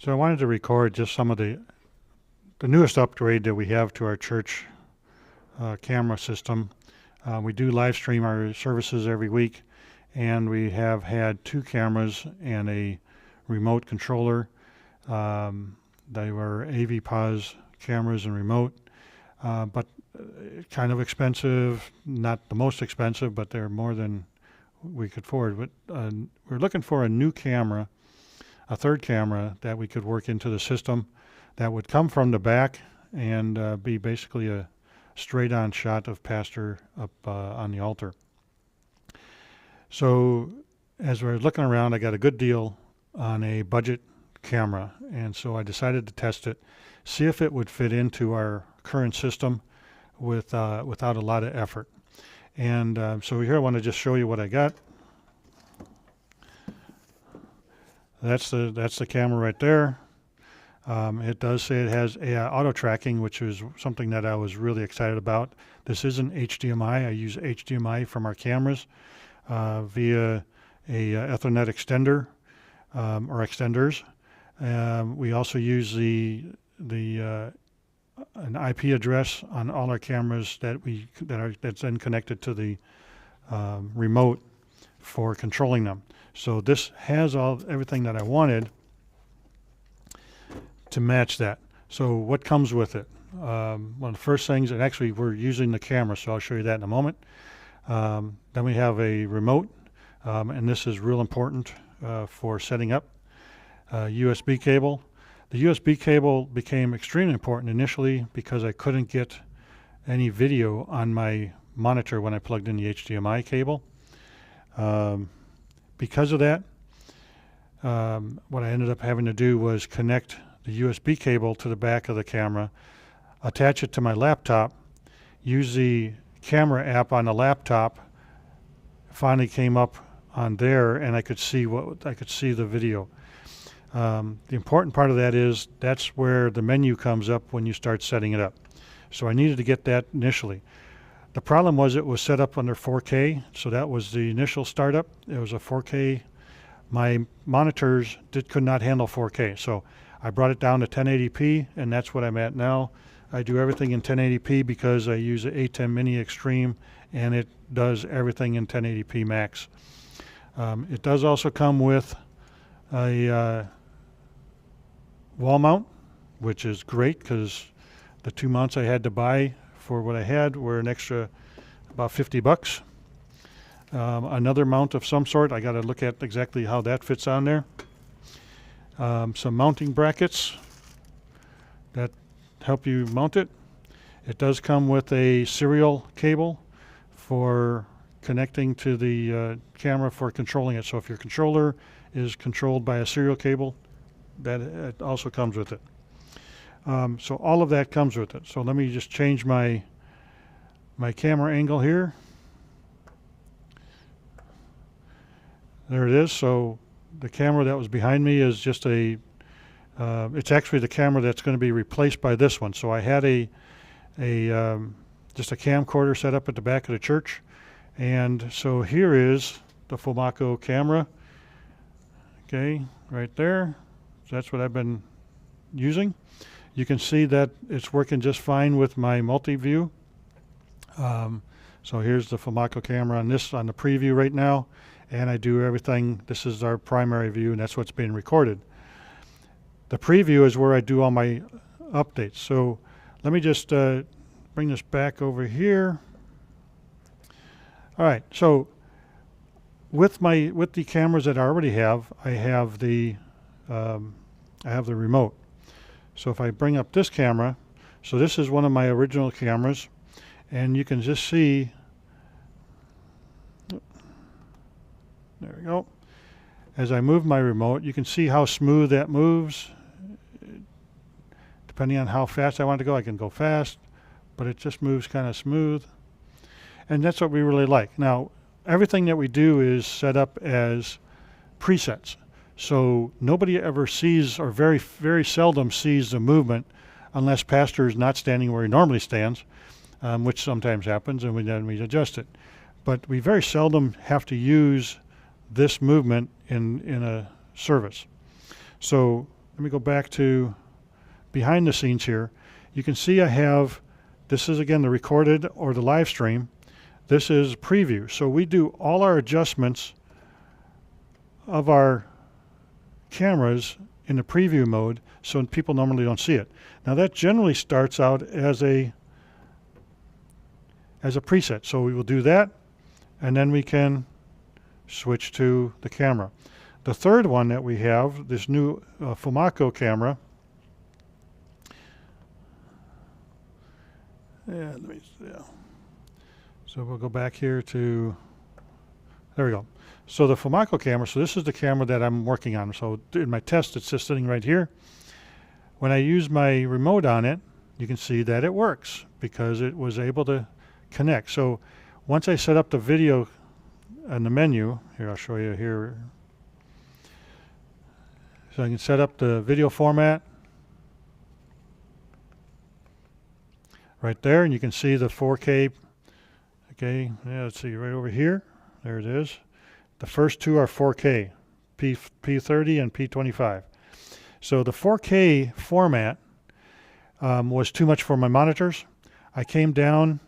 So I wanted to record just some of the newest upgrade that we have to our church camera system. We do live stream our services every week, and we have had 2 cameras and a remote controller. They were AVIPAS cameras and remote, but kind of expensive, not the most expensive, but they're more than we could afford. But we're looking for a new camera, a third camera that we could work into the system that would come from the back and be basically a straight on shot of pastor up on the altar. So as we're looking around, I got a good deal on a budget camera, and so I decided to test it, see if it would fit into our current system without a lot of effort. And so here I want to just show you what I got. That's the camera right there. It does say it has Autotracking, which is something that I was really excited about. This isn't HDMI. I use HDMI from our cameras via a Ethernet extender or extenders. We also use an IP address on all our cameras that's then connected to the remote for controlling them. So this has everything that I wanted to match that. So what comes with it? One of the first things, and actually we're using the camera, so I'll show you that in a moment. Then we have a remote, and this is real important for setting up. USB cable. The USB cable became extremely important initially because I couldn't get any video on my monitor when I plugged in the HDMI cable. Because of that, what I ended up having to do was connect the USB cable to the back of the camera, attach it to my laptop, use the camera app on the laptop. Finally came up on there, and I could see the video. The important part of that is that's where the menu comes up when you start setting it up. So I needed to get that initially. The problem was it was set up under 4K, so that was the initial startup. It was a 4K. My monitors could not handle 4K, so I brought it down to 1080p, and that's what I'm at now. I do everything in 1080p because I use the ATEM Mini Extreme, and it does everything in 1080p max. It does also come with a wall mount, which is great because the 2 mounts I had to buy for what I had were an extra about $50. Another mount of some sort, I got to look at exactly how that fits on there. Some mounting brackets that help you mount it. It does come with a serial cable for connecting to the camera for controlling it. So if your controller is controlled by a serial cable, that also comes with it. So all of that comes with it. So let me just change my camera angle here. There it is. So the camera that was behind me is just it's actually the camera that's going to be replaced by this one. So I had just a camcorder set up at the back of the church, and so here is the Fomako camera. Okay, right there. So that's what I've been using. You can see that it's working just fine with my multi-view. So here's the Fomako camera on the preview right now, and I do everything. This is our primary view, and that's what's being recorded. The preview is where I do all my updates. So let me just bring this back over here. All right, so with the cameras that I already have, I have the remote. So if I bring up this camera, so this is one of my original cameras, and you can just see, there we go. As I move my remote, you can see how smooth that moves. Depending on how fast I want to go, I can go fast, but it just moves kind of smooth. And that's what we really like. Now, everything that we do is set up as presets. So nobody ever sees, or very, very seldom sees the movement unless pastor is not standing where he normally stands, which sometimes happens, and then we adjust it. But we very seldom have to use this movement in a service. So let me go back to behind the scenes here. You can see I have, this is again the recorded or the live stream. This is preview. So we do all our adjustments of our cameras in the preview mode, so people normally don't see it. Now that generally starts out as a preset. So we will do that, and then we can switch to the camera. The third one that we have, this new Fomako camera. So we'll go back here to, there we go. So the Fomako camera, so this is the camera that I'm working on. So in my test, it's just sitting right here. When I use my remote on it, you can see that it works because it was able to connect. So once I set up the video in the menu, here I'll show you here. So I can set up the video format right there, and you can see the 4K. Okay, yeah, let's see right over here. There it is. The first two are 4K, P30 and P25. So the 4K format was too much for my monitors. I came down,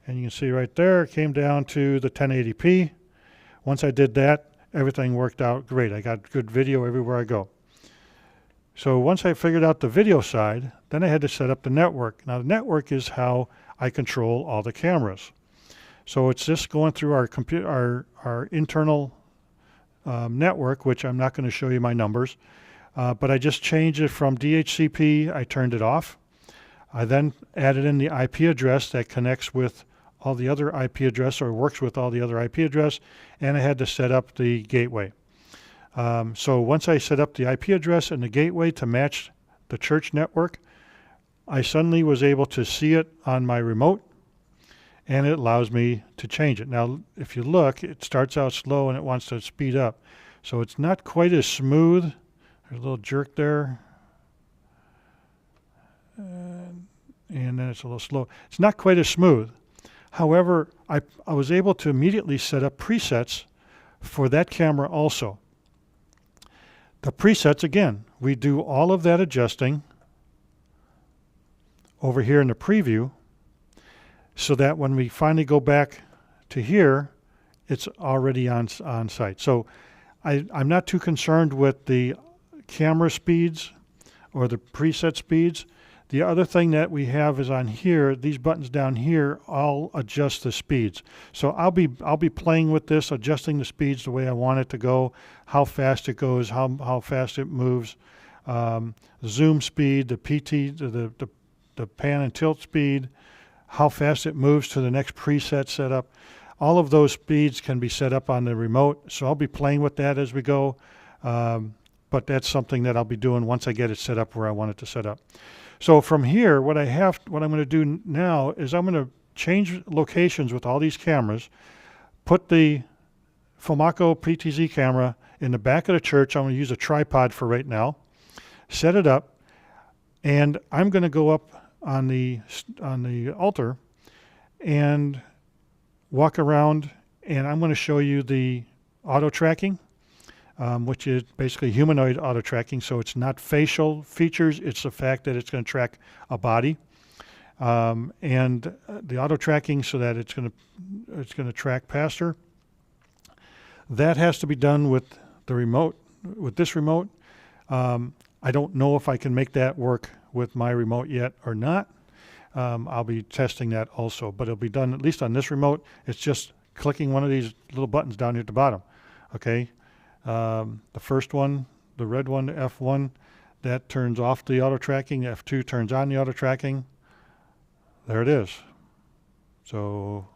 and you can see right there, it came down to the 1080p. Once I did that, everything worked out great. I got good video everywhere I go. So once I figured out the video side, then I had to set up the network. Now the network is how I control all the cameras. So it's just going through our computer, our internal network, which I'm not going to show you my numbers, but I just changed it from DHCP. I turned it off. I then added in the IP address that connects with all the other IP address or works with all the other IP address, and I had to set up the gateway. So once I set up the IP address and the gateway to match the church network, I suddenly was able to see it on my remote, and it allows me to change it. Now, if you look, it starts out slow and it wants to speed up. So it's not quite as smooth. There's a little jerk there. And then it's a little slow. It's not quite as smooth. However, I was able to immediately set up presets for that camera also. The presets, again, we do all of that adjusting over here in the preview so that when we finally go back to here, it's already on site. So I'm not too concerned with the camera speeds or the preset speeds. The other thing that we have is on here, these buttons down here all adjust the speeds. So I'll be playing with this, adjusting the speeds the way I want it to go, how fast it goes, how fast it moves, zoom speed, the PT, the pan and tilt speed, how fast it moves to the next preset setup. All of those speeds can be set up on the remote. So I'll be playing with that as we go. But that's something that I'll be doing once I get it set up where I want it to set up. So from here, what I'm going to do now is I'm going to change locations with all these cameras, put the Fomako PTZ camera in the back of the church. I'm going to use a tripod for right now, set it up, and I'm going to go up on the altar and walk around, and I'm going to show you the auto tracking. Which is basically humanoid auto tracking. So it's not facial features, it's the fact that it's going to track a body. And the auto tracking so that it's going to track pastor. That has to be done with the remote, with this remote. I don't know if I can make that work with my remote yet or not. I'll be testing that also, but it'll be done at least on this remote. It's just clicking one of these little buttons down here at the bottom. Okay. The first one, the red one, F1, that turns off the auto tracking. F2 turns on the auto tracking. There it is. So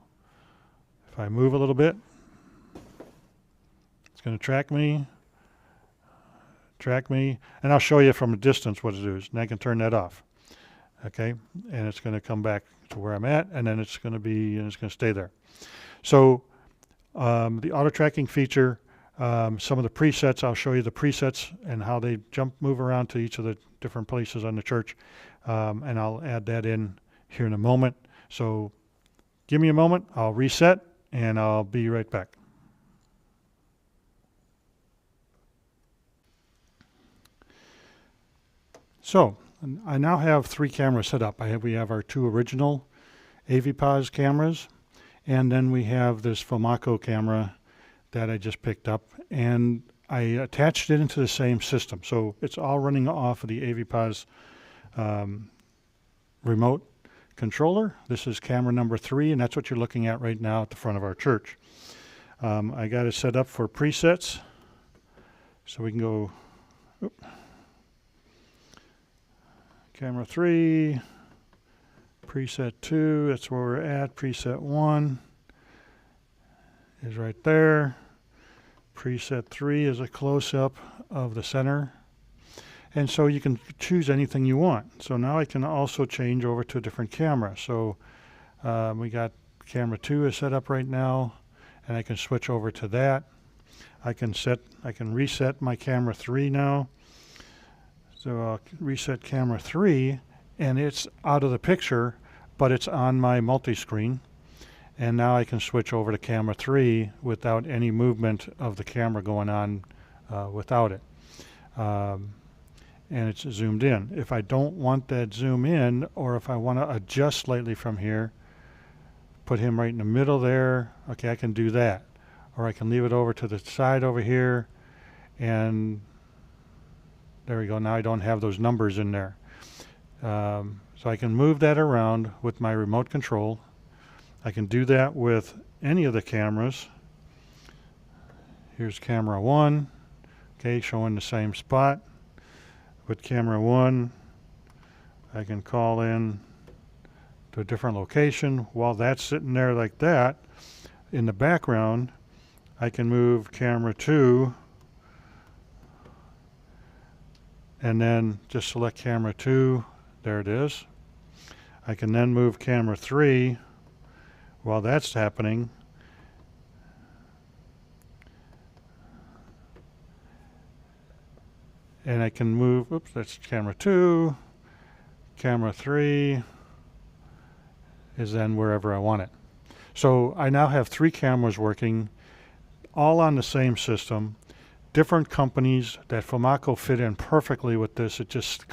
if I move a little bit, it's going to track me, and I'll show you from a distance what it is, and I can turn that off. Okay, and it's going to come back to where I'm at, and then it's going to stay there. So the auto tracking feature. Some of the presets, I'll show you the presets and how they move around to each of the different places on the church. And I'll add that in here in a moment. So give me a moment, I'll reset, and I'll be right back. So I now have 3 cameras set up. We have our 2 original AVIPAS cameras, and then we have this Fomako camera that I just picked up, and I attached it into the same system. So it's all running off of the AVIPAS remote controller. This is camera number 3, and that's what you're looking at right now at the front of our church. I got it set up for presets, so we can go camera 3, preset 2, that's where we're at. Preset 1 is right there. Preset 3 is a close-up of the center. And so you can choose anything you want. So now I can also change over to a different camera. So we got camera 2 is set up right now, and I can switch over to that. I can reset my camera 3 now. So I'll reset camera 3, and it's out of the picture, but it's on my multi-screen. And now I can switch over to camera 3 without any movement of the camera going on without it. And it's zoomed in. If I don't want that zoom in, or if I want to adjust slightly from here, put him right in the middle there, okay, I can do that. Or I can leave it over to the side over here, and there we go. Now I don't have those numbers in there. So I can move that around with my remote control. I can do that with any of the cameras. Here's camera 1, okay, showing the same spot. With camera 1, I can call in to a different location. While that's sitting there like that, in the background, I can move camera 2 and then just select camera 2. There it is. I can then move camera 3 while that's happening. And I can move, oops, that's camera 2. Camera 3 is then wherever I want it. So I now have 3 cameras working, all on the same system. Different companies. That Fomako fit in perfectly with this. It just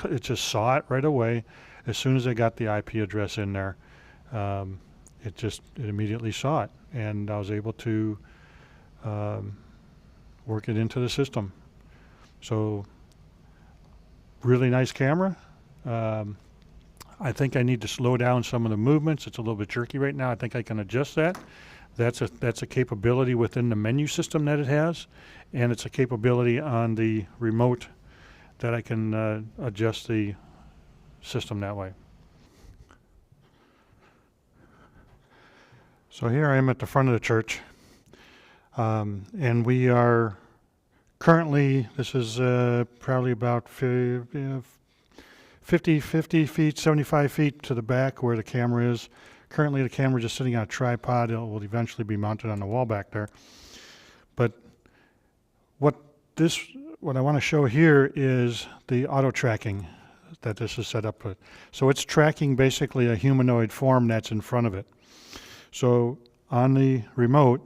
saw it right away. As soon as I got the IP address in there, it immediately saw it, and I was able to work it into the system. So really nice camera. I think I need to slow down some of the movements. It's a little bit jerky right now. I think I can adjust that. That's a capability within the menu system that it has, and it's a capability on the remote that I can adjust the system that way. So here I am at the front of the church, and we are currently, this is probably about 50 feet, 75 feet to the back where the camera is. Currently the camera is just sitting on a tripod. It will eventually be mounted on the wall back there. But what I want to show here is the auto tracking that this is set up with. So it's tracking basically a humanoid form that's in front of it. So on the remote,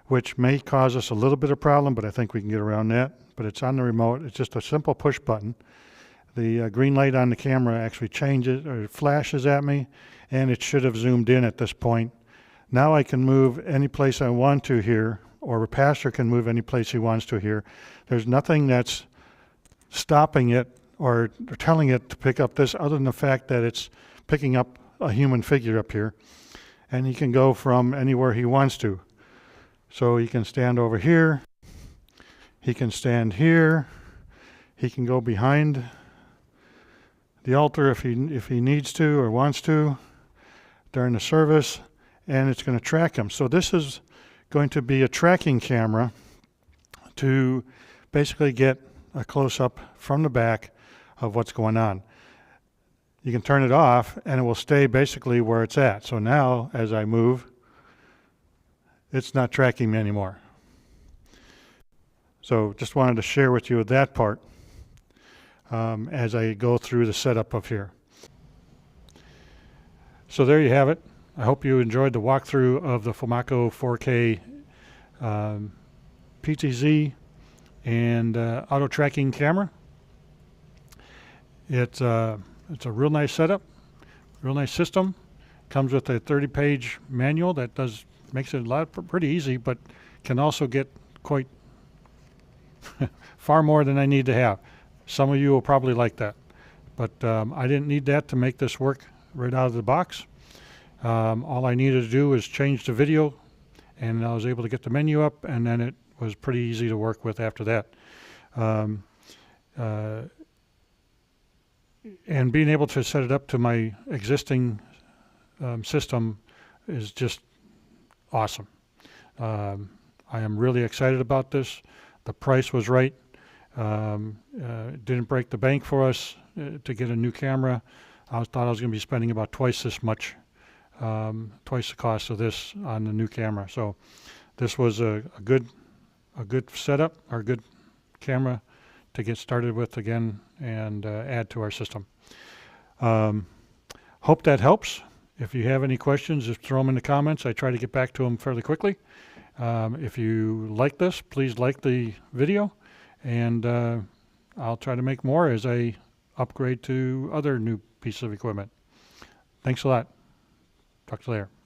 which may cause us a little bit of problem, but I think we can get around that. But it's on the remote. It's just a simple push button. The green light on the camera actually changes or flashes at me, and it should have zoomed in at this point. Now I can move any place I want to here, or a pastor can move any place he wants to here. There's nothing that's stopping it or telling it to pick up this other than the fact that it's picking up a human figure up here. And he can go from anywhere he wants to. So he can stand over here. He can stand here. He can go behind the altar if he needs to or wants to during the service, and it's going to track him. So this is going to be a tracking camera to basically get a close-up from the back of what's going on. You can turn it off and it will stay basically where it's at. So now as I move, it's not tracking me anymore. So just wanted to share with you that part as I go through the setup of here. So there you have it. I hope you enjoyed the walkthrough of the Fomako 4K PTZ and auto tracking camera. It's a real nice setup, real nice system. Comes with a 30-page manual that makes it pretty easy, but can also get quite far more than I need to have. Some of you will probably like that, but I didn't need that to make this work right out of the box. All I needed to do was change the video, and I was able to get the menu up, and then it was pretty easy to work with after that. And being able to set it up to my existing system is just awesome. I am really excited about this. The price was right. It didn't break the bank for us to get a new camera. I thought I was going to be spending about twice this much, twice the cost of this on the new camera. So this was a good setup, or a good camera to get started with again and add to our system. Hope that helps. If you have any questions, just throw them in the comments. I try to get back to them fairly quickly. If you like this, please like the video, and I'll try to make more as I upgrade to other new pieces of equipment. Thanks a lot. Talk to you later.